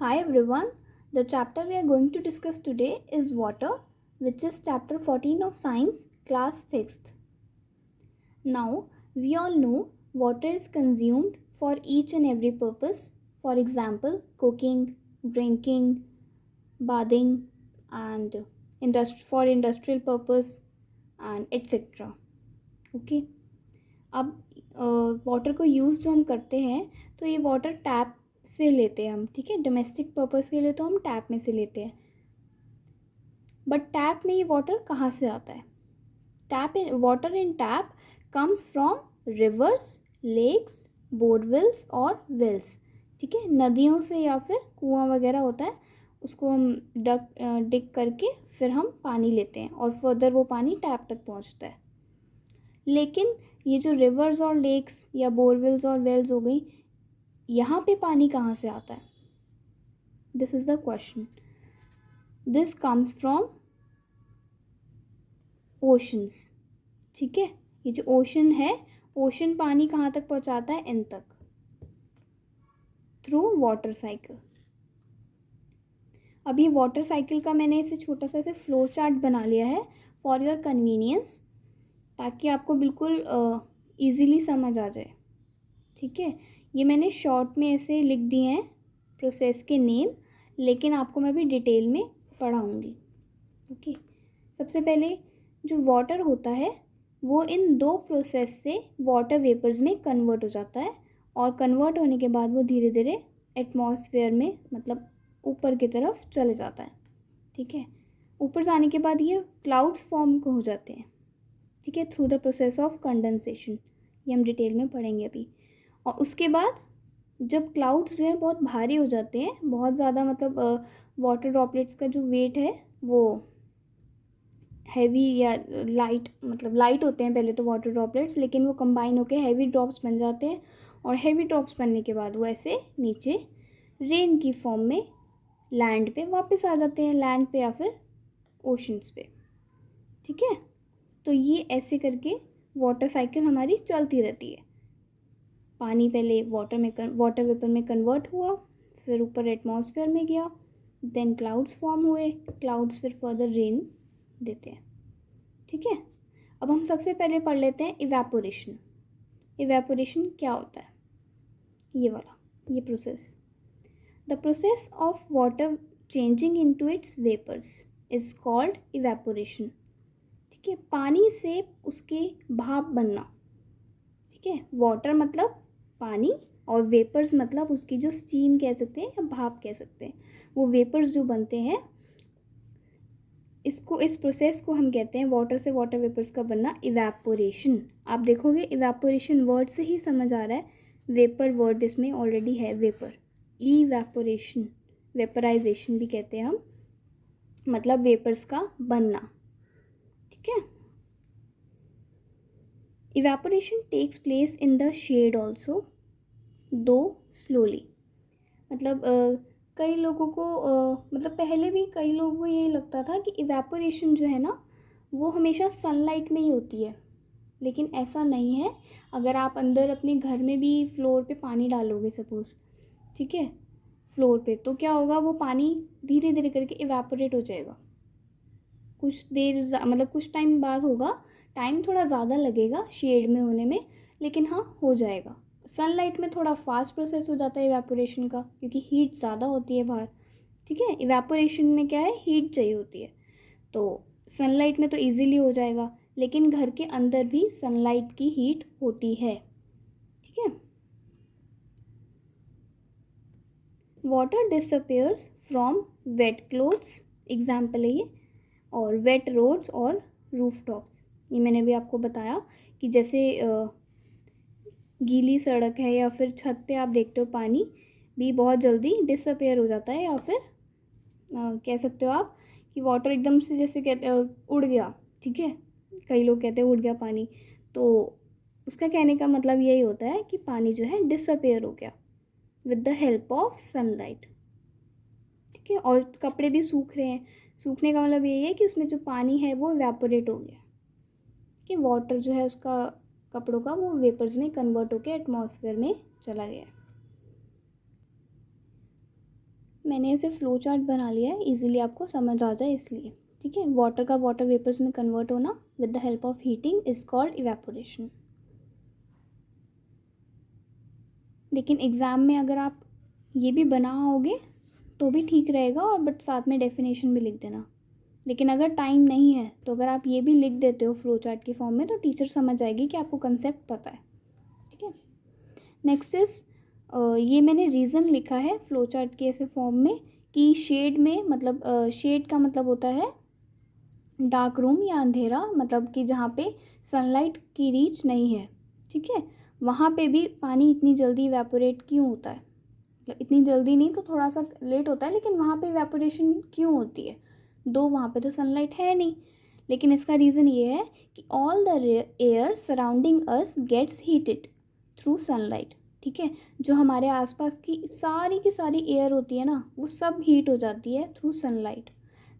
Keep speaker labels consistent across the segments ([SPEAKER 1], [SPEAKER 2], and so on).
[SPEAKER 1] Hi everyone, the chapter we are going to discuss today is water, which is chapter 14 of science, class 6th. Now, we all know water is consumed for each and every purpose, for example, cooking, drinking, bathing, and for industrial purpose and etc. Okay. अब water को use जो हम करते हैं तो ये water tap से लेते हैं हम, ठीक है। डोमेस्टिक पर्पस के लिए तो हम टैप में से लेते हैं, बट टैप में ये वाटर कहाँ से आता है? Water in tap comes from rivers, lakes, borewells और वेल्स, ठीक है। नदियों से या फिर कुआं वगैरह होता है, उसको हम डिग करके फिर हम पानी लेते हैं और फर्दर वो पानी टैप तक पहुंचता है। लेकिन ये जो रिवर्स और लेक्स या बोरवेल्स और वेल्स हो गई, यहाँ पे पानी कहाँ से आता है? This is the question. This comes from oceans, ठीक है। ये जो ओशन है, ओशन पानी कहाँ तक पहुँचाता है? इन तक, थ्रू वाटर साइकिल। अब ये वाटर साइकिल का मैंने इसे छोटा सा ऐसे फ्लो चार्ट बना लिया है फॉर योर कन्वीनियंस, ताकि आपको बिल्कुल ईज़िली समझ आ जाए, ठीक है। ये मैंने शॉर्ट में ऐसे लिख दिए हैं प्रोसेस के नेम, लेकिन आपको मैं भी डिटेल में पढ़ाऊँगी, ओके। सबसे पहले जो वाटर होता है वो इन दो प्रोसेस से वाटर वेपर्स में कन्वर्ट हो जाता है, और कन्वर्ट होने के बाद वो धीरे धीरे एटमॉस्फेयर में, मतलब ऊपर की तरफ चले जाता है, ठीक है। ऊपर जाने के बाद ये क्लाउड्स फॉर्म हो जाते हैं, ठीक है, through the process of condensation. ये हम डिटेल में पढ़ेंगे अभी। और उसके बाद जब क्लाउड्स जो है बहुत भारी हो जाते हैं, बहुत ज़्यादा, मतलब वाटर ड्रॉपलेट्स का जो वेट है वो हैवी या लाइट, मतलब लाइट होते हैं पहले तो वाटर ड्रॉपलेट्स, लेकिन वो कंबाइन होकर हैवी ड्रॉप्स बन जाते हैं, और हैवी ड्रॉप्स बनने के बाद वो ऐसे नीचे रेन की फॉर्म में लैंड पे वापस आ जाते हैं, लैंड पे या फिर ओशंस पे, ठीक है। तो ये ऐसे करके वाटर साइकिल हमारी चलती रहती है। पानी पहले वाटर वेपर में कन्वर्ट हुआ, फिर ऊपर एटमॉस्फेयर में गया, देन क्लाउड्स फॉर्म हुए, क्लाउड्स फिर फर्दर रेन देते हैं, ठीक है। अब हम सबसे पहले पढ़ लेते हैं इवेपोरेशन। इवेपोरेशन क्या होता है? ये वाला, ये process, the process of water changing into its vapours is called evaporation, ठीक है। पानी से उसके भाप बनना, ठीक है। वाटर मतलब पानी, और वेपर्स मतलब उसकी जो स्टीम कह सकते हैं या भाप कह सकते हैं, वो वेपर्स जो बनते हैं, इस प्रोसेस को हम कहते हैं, वाटर से वाटर वेपर्स का बनना, इवेपोरेशन। आप देखोगे इवेपोरेशन वर्ड से ही समझ आ रहा है, वेपर वर्ड इसमें ऑलरेडी है, वेपर। इवेपोरेशन, वेपराइजेशन भी कहते हैं हम, मतलब वेपर्स का बनना, ठीक है। Evaporation takes place in the shade also, though slowly. मतलब कई लोगों को मतलब पहले भी कई लोगों को यही लगता था कि इवेपोरेशन जो है ना वो हमेशा सनलाइट में ही होती है, लेकिन ऐसा नहीं है। अगर आप अंदर अपने घर में भी फ्लोर पे पानी डालोगे सपोज़, ठीक है, फ्लोर पे, तो क्या होगा, वो पानी धीरे धीरे करके इवेपोरेट हो जाएगा। कुछ देर मतलब कुछ टाइम बाद होगा, टाइम थोड़ा ज़्यादा लगेगा शेड में होने में, लेकिन हाँ हो जाएगा। सनलाइट में थोड़ा फास्ट प्रोसेस हो जाता है इवेपोरेशन का, क्योंकि हीट ज़्यादा होती है बाहर, ठीक है। इवेपोरेशन में क्या है, हीट चाहिए होती है, तो सनलाइट में तो इजीली हो जाएगा, लेकिन घर के अंदर भी सनलाइट की हीट होती है, ठीक है। Water disappears from wet clothes, example है ये, और वेट रोड्स और रूफटॉप्स। ये मैंने भी आपको बताया कि जैसे गीली सड़क है या फिर छत पे आप देखते हो पानी भी बहुत जल्दी डिसअपेयर हो जाता है, या फिर कह सकते हो आप कि वाटर एकदम से जैसे कहते उड़ गया, ठीक है। कई लोग कहते हैं उड़ गया पानी, तो उसका कहने का मतलब यही होता है कि पानी जो है डिसअपेयर हो गया with the help of sunlight, ठीक है। और कपड़े भी सूख रहे हैं, सूखने का मतलब यही है कि उसमें जो पानी है वो इवेपोरेट हो गया, कि वाटर जो है उसका कपड़ों का वो वेपर्स में कन्वर्ट होकर एटमॉस्फेयर में चला गया। मैंने ऐसे फ्लो चार्ट बना लिया है इजीली आपको समझ आ जाए इसलिए, ठीक है। वाटर का वाटर वेपर्स में कन्वर्ट होना with the help of heating is called evaporation. लेकिन एग्ज़ाम में अगर आप ये भी बनाओगे तो भी ठीक रहेगा, और बट साथ में डेफिनेशन भी लिख देना। लेकिन अगर टाइम नहीं है तो अगर आप ये भी लिख देते हो फ्लो चार्ट की फॉर्म में तो टीचर समझ आएगी कि आपको कंसेप्ट पता है, ठीक है। नेक्स्ट इज़ ये मैंने रीज़न लिखा है फ्लो चार्ट के ऐसे फॉर्म में कि शेड में, मतलब शेड का मतलब होता है डार्क रूम या अंधेरा, मतलब कि जहाँ पे सनलाइट की रीच नहीं है, ठीक है, वहाँ पे भी पानी इतनी जल्दी इवेपोरेट क्यों होता है। मतलब इतनी जल्दी नहीं तो थोड़ा सा लेट होता है, लेकिन वहाँ पे इवेपोरेशन क्यों होती है, दो वहाँ पे तो सनलाइट है नहीं। लेकिन इसका रीज़न ये है कि all the air surrounding us gets heated through sunlight, ठीक है। जो हमारे आसपास की सारी एयर होती है ना, वो सब हीट हो जाती है through sunlight.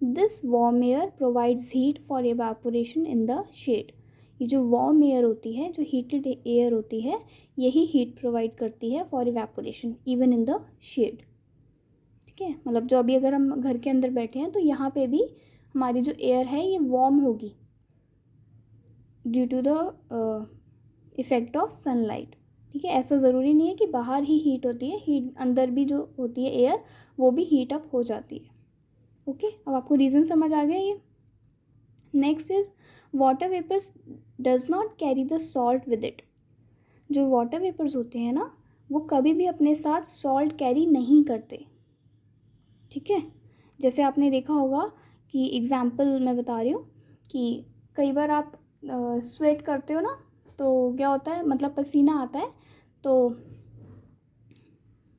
[SPEAKER 1] This warm air provides heat for evaporation in the shade. ये जो वार्म एयर होती है, जो हीटेड एयर होती है, यही हीट प्रोवाइड करती है for evaporation even in the shade, ठीक है। मतलब जो अभी अगर हम घर के अंदर बैठे हैं तो यहाँ पे भी हमारी जो एयर है ये वार्म होगी due to the effect of sunlight, ठीक है। ऐसा ज़रूरी नहीं है कि बाहर ही हीट होती है, हीट अंदर भी जो होती है एयर वो भी हीट अप हो जाती है, ओके। अब आपको रीज़न समझ आ गया ये। Next is water vapours does not carry the salt with it. जो वाटर वेपर्स होते हैं ना, वो कभी भी अपने साथ सॉल्ट कैरी नहीं करते, ठीक है। जैसे आपने देखा होगा कि एग्ज़ाम्पल मैं बता रही हूँ कि कई बार आप स्वेट करते हो ना, तो क्या होता है, मतलब पसीना आता है, तो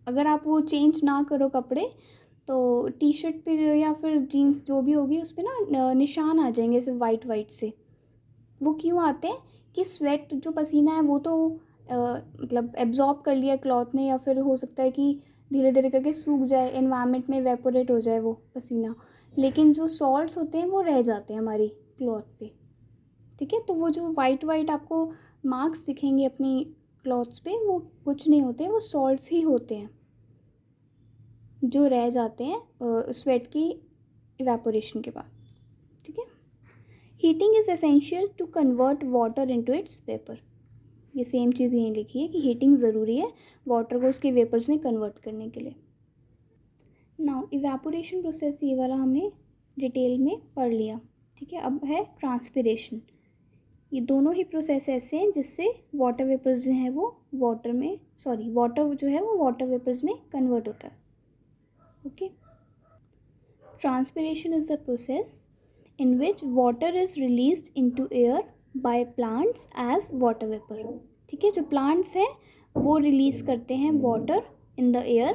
[SPEAKER 1] अगर आप वो चेंज ना करो कपड़े तो टी शर्ट पे या फिर जीन्स जो भी होगी उस पर ना निशान आ जाएंगे ऐसे वाइट वाइट से। वो क्यों आते हैं कि स्वेट जो पसीना है वो तो मतलब एब्जॉर्ब कर लिया क्लॉथ ने, या फिर हो सकता है कि धीरे धीरे करके सूख जाए, एनवायरनमेंट में वेपोरेट हो जाए वो पसीना, लेकिन जो सॉल्ट्स होते हैं वो रह जाते हैं हमारी क्लॉथ पे, ठीक है। तो वो जो वाइट वाइट आपको मार्क्स दिखेंगे अपनी क्लॉथ्स पे, वो कुछ नहीं होते, वो सॉल्ट्स ही होते हैं जो रह जाते हैं स्वेट की इवेपोरेशन के बाद, ठीक है। Heating is essential to convert water into its vapour. ये सेम चीज़ यहीं लिखी है कि हीटिंग ज़रूरी है वाटर को उसके वेपर्स में कन्वर्ट करने के लिए। नाउ इवेपोरेशन प्रोसेस ये वाला हमने डिटेल में पढ़ लिया, ठीक है। अब है ट्रांसपिरेशन। ये दोनों ही प्रोसेस ऐसे हैं जिससे वाटर वेपर्स जो हैं वो वाटर जो है वो वाटर वेपर्स में कन्वर्ट होता है, okay. Transpiration is the process in which water is released into air by plants as water vapor, ठीक है। जो plants हैं वो रिलीज करते हैं water in the air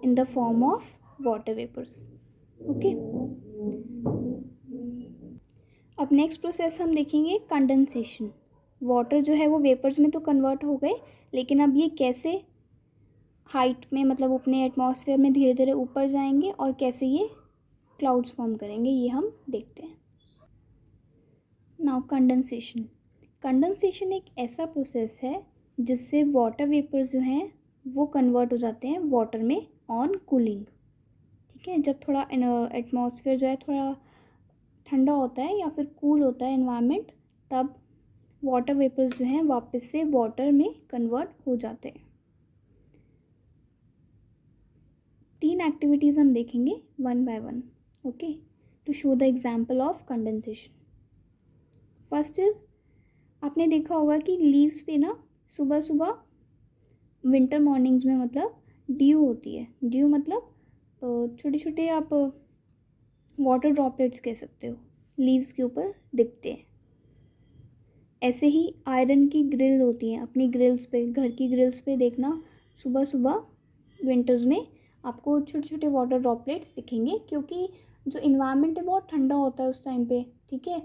[SPEAKER 1] in the form of water vapors, okay. अब नेक्स्ट प्रोसेस हम देखेंगे कंडेंसेशन। वाटर जो है वो वेपर्स में तो कन्वर्ट हो गए, लेकिन अब ये कैसे हाइट में, मतलब अपने एटमॉस्फेयर में धीरे धीरे ऊपर जाएंगे और कैसे ये क्लाउड्स फॉर्म करेंगे, ये हम देखते हैं। Now condensation. कंडेंसेशन एक ऐसा प्रोसेस है जिससे वाटर वेपर्स जो हैं वो कन्वर्ट हो जाते हैं वाटर में ऑन कूलिंग, ठीक है। जब थोड़ा एटमॉस्फेयर जो है थोड़ा ठंडा होता है या फिर कूल होता है एनवायरनमेंट, तब वाटर वेपर्स जो हैं वापस से वाटर में कन्वर्ट हो जाते हैं। 3 एक्टिविटीज़ हम देखेंगे one by one, okay, to show the example of condensation. First is, आपने देखा होगा कि लीव्स पे ना सुबह सुबह विंटर मॉर्निंग्स में मतलब ड्यू होती है। ड्यू मतलब छोटे छोटे आप वाटर ड्रॉपलेट्स कह सकते हो, लीव्स के ऊपर दिखते हैं। ऐसे ही आयरन की ग्रिल होती हैं, अपनी ग्रिल्स पे, घर की ग्रिल्स पे देखना सुबह सुबह विंटर्स में आपको छोटे छोटे वाटर ड्रॉपलेट्स दिखेंगे, क्योंकि जो इन्वायरमेंट है बहुत ठंडा होता है उस टाइम पे, ठीक है।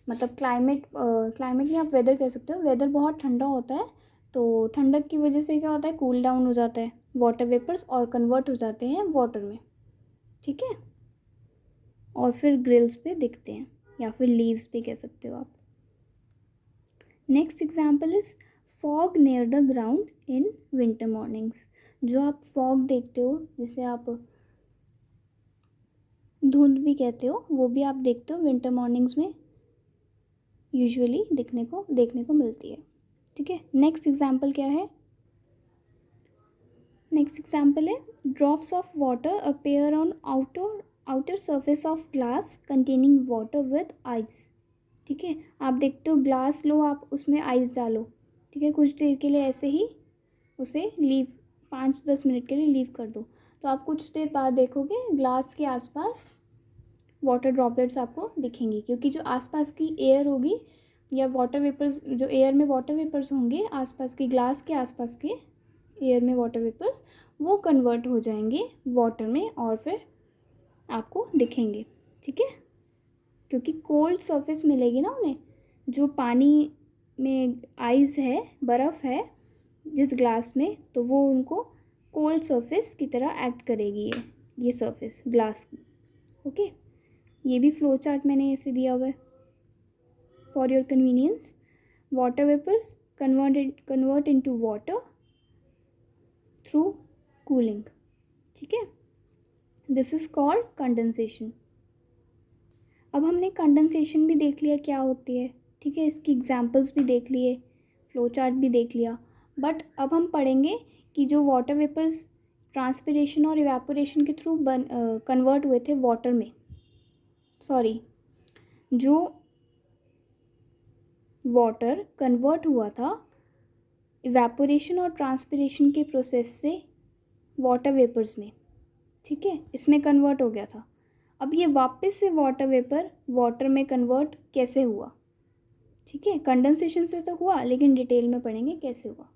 [SPEAKER 1] मतलब क्लाइमेट नहीं, आप वेदर कह सकते हो, वेदर बहुत ठंडा होता है, तो ठंडक की वजह से क्या होता है, कूल डाउन हो जाता है वाटर वेपर्स और कन्वर्ट हो जाते हैं वाटर में, ठीक है। और फिर ग्रिल्स पे दिखते हैं या फिर लीव्स पे कह सकते हो आप। Next example is fog near the ground in winter mornings. जो आप फॉग देखते हो, जिसे आप धुंध भी कहते हो, वो भी आप देखते हो विंटर मॉर्निंग्स में यूजुअली देखने को मिलती है। ठीक है, नेक्स्ट एग्जाम्पल क्या है? नेक्स्ट एग्जाम्पल है drops of water appear on outer surface of glass containing water with ice. ठीक है, आप देखते हो ग्लास लो, आप उसमें आइस डालो, ठीक है, कुछ देर के लिए ऐसे ही उसे लीव 5-10 मिनट के लिए लीव कर दो, तो आप कुछ देर बाद देखोगे ग्लास के आसपास वाटर ड्रॉपलेट्स आपको दिखेंगी, क्योंकि जो आसपास की एयर होगी या वाटर वेपर्स, जो एयर में वाटर वेपर्स होंगे आसपास की, ग्लास के आसपास के एयर में वाटर वेपर्स, वो कन्वर्ट हो जाएंगे वाटर में और फिर आपको दिखेंगे। ठीक है, क्योंकि कोल्ड सरफेस मिलेगी ना उन्हें, जो पानी में आइस है, बर्फ़ है जिस ग्लास में, तो वो उनको कोल्ड सरफेस की तरह एक्ट करेगी ये सरफेस ग्लास की। ओके, ये भी फ्लो चार्ट मैंने ऐसे दिया हुआ है for your convenience. Water vapours convert into water through cooling. ठीक है, दिस इज़ कॉल्ड कंडेंसेशन। अब हमने कंडेंसेशन भी देख लिया क्या होती है, ठीक है, इसकी एग्जांपल्स भी देख लिए, फ्लो चार्ट भी देख लिया, बट अब हम पढ़ेंगे कि जो वाटर वेपर्स ट्रांसपिरेशन और इवेपोरेशन के थ्रू कन्वर्ट हुए थे वाटर में, जो वाटर कन्वर्ट हुआ था इवेपोरेशन और ट्रांसपिरेशन के प्रोसेस से वाटर वेपर्स में, ठीक है, इसमें कन्वर्ट हो गया था। अब ये वापस से वाटर वेपर वाटर में कन्वर्ट कैसे हुआ? ठीक है, कंडेंसेशन से तो हुआ, लेकिन डिटेल में पढ़ेंगे कैसे हुआ।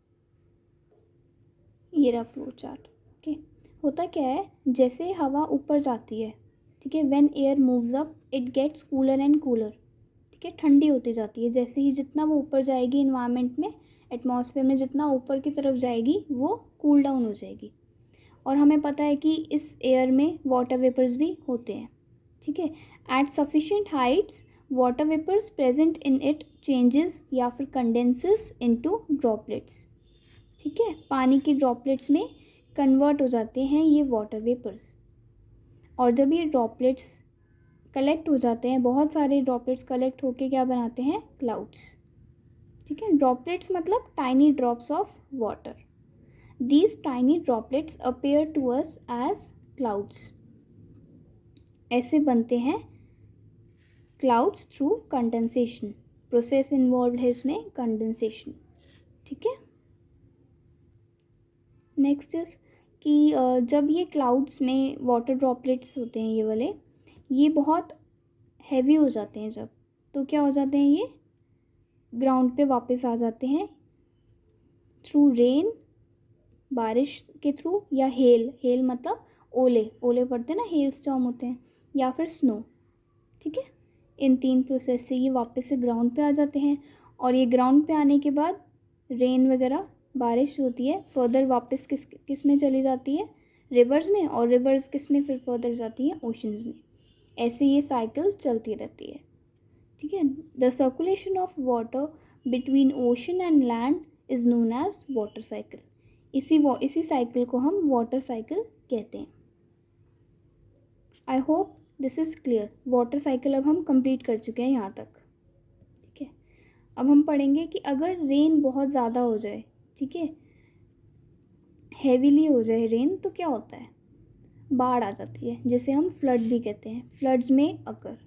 [SPEAKER 1] ये रहा फ्लो चार्ट। ओके, होता क्या है, जैसे हवा ऊपर जाती है, ठीक है, when air moves up it gets cooler and cooler. ठीक है, ठंडी होती जाती है, जैसे ही जितना वो ऊपर जाएगी इन्वायरमेंट में, एटमॉस्फेयर में जितना ऊपर की तरफ जाएगी वो कूल डाउन हो जाएगी। और हमें पता है कि इस एयर में वाटर वेपर्स भी होते हैं। ठीक है, at sufficient heights water vapours present in it changes या फिर कंडेंसेस इनटू ड्रॉपलेट्स। ठीक है, पानी की ड्रॉपलेट्स में कन्वर्ट हो जाते हैं ये वाटर वेपर्स, और जब ये ड्रॉपलेट्स कलेक्ट हो जाते हैं, बहुत सारे ड्रॉपलेट्स कलेक्ट होके क्या बनाते हैं? क्लाउड्स। ठीक है, ड्रॉपलेट्स मतलब tiny drops of water. These tiny droplets appear to us as clouds. ऐसे बनते हैं clouds through condensation. Process involved है इसमें condensation. ठीक है, नेक्स्ट इज कि जब ये क्लाउड्स में वाटर ड्रॉपलेट्स होते हैं ये वाले, ये बहुत हैवी हो जाते हैं जब, तो क्या हो जाते हैं, ये ग्राउंड पे वापस आ जाते हैं थ्रू रेन, बारिश के थ्रू, या हेल मतलब ओले पड़ते हैं ना, हेल स्टॉर्म होते हैं, या फिर स्नो। ठीक है, इन 3 प्रोसेस से ये वापस से ग्राउंड पे आ जाते हैं, और ये ग्राउंड पे आने के बाद रेन वगैरह बारिश होती है, फर्दर वापस किस में चली जाती है? रिवर्स में, और रिवर्स किस में फिर फर्दर जाती है? ओशंस में। ऐसे ये साइकिल चलती रहती है। ठीक है, the circulation of water between ocean and land is known as water cycle. इसी साइकिल को हम वाटर साइकिल कहते हैं। I hope this is clear. Water cycle अब हम कंप्लीट कर चुके हैं यहाँ तक। ठीक है, अब हम पढ़ेंगे कि अगर रेन बहुत ज़्यादा हो जाए, ठीक है, हैवीली हो जाए रेन, तो क्या होता है? बाढ़ आ जाती है, जिसे हम फ्लड भी कहते हैं। फ्लड्स में अकर,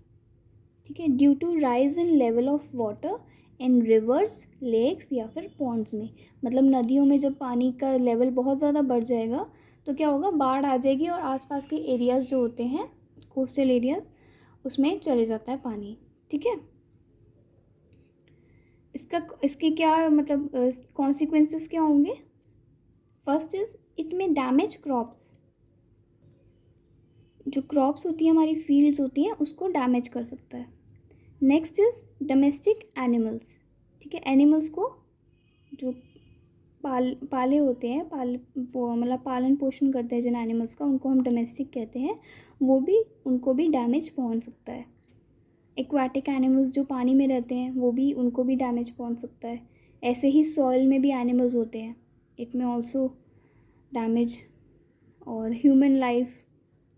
[SPEAKER 1] ठीक है, due to rise in level of water in rivers, lakes या फिर पॉन्ड्स में। मतलब नदियों में जब पानी का लेवल बहुत ज़्यादा बढ़ जाएगा तो क्या होगा? बाढ़ आ जाएगी, और आसपास के एरियाज़ जो होते हैं, कोस्टल एरियाज़, उसमें चले जाता है पानी। ठीक है, इसके क्या मतलब कॉन्सिक्वेंसेस क्या होंगे? फर्स्ट इज इट में डैमेज क्रॉप्स। जो क्रॉप्स होती हैं, हमारी फील्ड्स होती हैं, उसको डैमेज कर सकता है। Next is domestic animals. ठीक है, एनिमल्स को जो पाले होते हैं, मतलब पालन पोषण करते हैं जिन एनिमल्स का, उनको हम डोमेस्टिक कहते हैं, उनको भी डैमेज पहुंच सकता है। एक्वाटिक एनिमल्स जो पानी में रहते हैं, वो भी, उनको भी डैमेज पहुंच सकता है। ऐसे ही सॉइल में भी एनिमल्स होते हैं, इट में ऑल्सो डैमेज, और ह्यूमन लाइफ,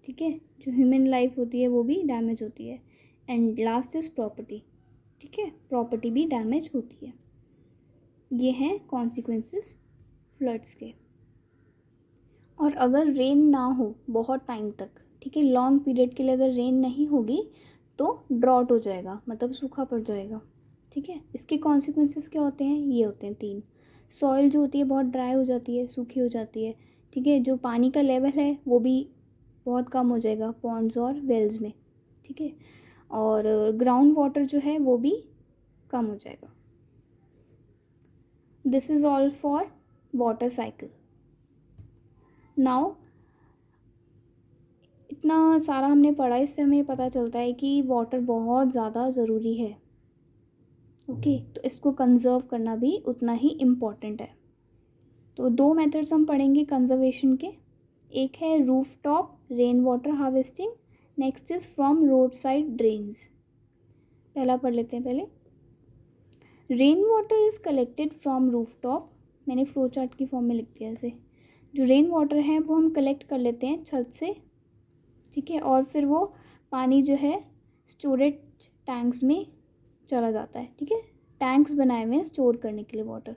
[SPEAKER 1] ठीक है, जो ह्यूमन लाइफ होती है वो भी डैमेज होती है। एंड लास्ट इज़ प्रॉपर्टी, ठीक है, प्रॉपर्टी भी डैमेज होती है। ये हैं कॉन्सिक्वेंसेस फ्लड्स के। और अगर रेन ना हो बहुत टाइम तक, ठीक है, लॉन्ग पीरियड के लिए अगर रेन नहीं होगी तो ड्रॉट हो जाएगा, मतलब सूखा पड़ जाएगा, ठीक है। इसके कॉन्सिक्वेंसेस क्या होते हैं, ये होते हैं 3। सॉइल जो होती है बहुत ड्राई हो जाती है, सूखी हो जाती है, ठीक है। जो पानी का लेवल है वो भी बहुत कम हो जाएगा पॉन्ड्स और वेल्स में, ठीक है। और ग्राउंड वाटर जो है वो भी कम हो जाएगा। This is all for water cycle. Now इतना सारा हमने पढ़ा, इससे हमें पता चलता है कि वाटर बहुत ज़्यादा ज़रूरी है, ओके। तो इसको कंज़र्व करना भी उतना ही इम्पॉर्टेंट है। तो 2 मेथड्स हम पढ़ेंगे कंज़र्वेशन के। एक है roof top rain water harvesting, next is from road side drains. पहला पढ़ लेते हैं पहले। Rain water is collected from roof top, मैंने फ्लो चार्ट की फॉर्म में लिख दिया ऐसे। जो रेन वाटर है वो हम कलेक्ट कर लेते हैं छत से, ठीक है, और फिर वो पानी जो है स्टोरेज टैंक्स में चला जाता है, ठीक है। टैंक्स बनाए हुए हैं स्टोर करने के लिए वाटर।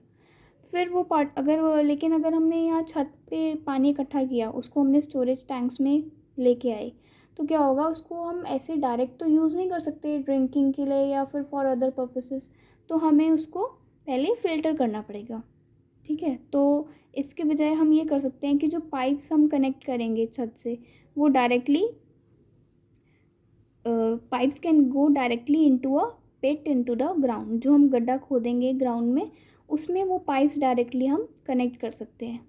[SPEAKER 1] फिर वो पार्ट लेकिन अगर हमने यहाँ छत पे पानी इकट्ठा किया, उसको हमने स्टोरेज टैंक्स में लेके आए, तो क्या होगा, उसको हम ऐसे डायरेक्ट तो यूज़ नहीं कर सकते ड्रिंकिंग के लिए या फिर फॉर अदर पर्पसेस, तो हमें उसको पहले फ़िल्टर करना पड़ेगा, ठीक है। तो इसके बजाय हम ये कर सकते हैं कि जो पाइप्स हम कनेक्ट करेंगे छत से, वो directly pipes can go directly into a pit into the ground. जो हम गड्ढा खोदेंगे ग्राउंड में, उसमें वो पाइप्स डायरेक्टली हम कनेक्ट कर सकते हैं,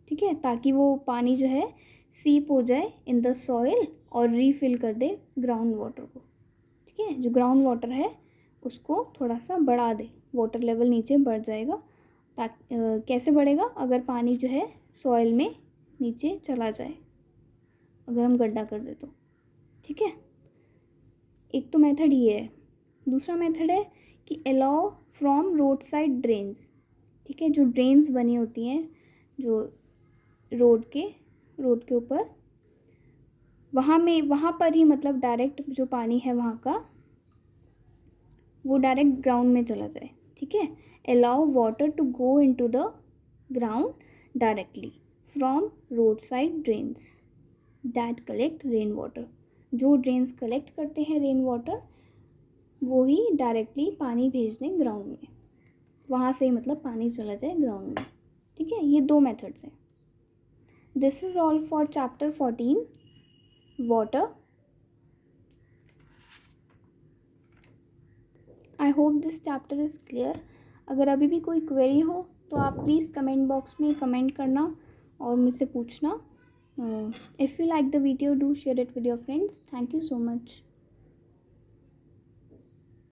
[SPEAKER 1] ठीक है, ताकि वो पानी जो है सीप हो जाए इन द सॉइल और रीफिल कर दे ग्राउंड वाटर को, ठीक है। जो ग्राउंड वाटर है उसको थोड़ा सा बढ़ा दे, वाटर लेवल नीचे बढ़ जाएगा। ताकि कैसे बढ़ेगा, अगर पानी जो है सॉइल में नीचे चला जाए, अगर हम गड्ढा कर दे तो, ठीक है। एक तो मेथड ये है। दूसरा मेथड है कि allow from road side drains, ठीक है। जो ड्रेन्स बनी होती हैं जो रोड के ऊपर, वहाँ पर ही, मतलब डायरेक्ट जो पानी है वहाँ का, वो डायरेक्ट ग्राउंड में चला जाए, ठीक है। Allow water to go into the ground directly from road side drains that collect rain water. जो ड्रेन्स कलेक्ट करते हैं रेन वाटर, वो ही डायरेक्टली पानी भेज दें ग्राउंड में, वहाँ से ही मतलब पानी चला जाए ग्राउंड में, ठीक है। ये 2 मेथड्स हैं। This is all for chapter 14 water. I hope this chapter is clear. अगर अभी भी कोई क्वेरी हो तो आप प्लीज़ कमेंट बॉक्स में कमेंट करना और मुझसे पूछना। If you like the video, do share it with your friends. Thank you so much.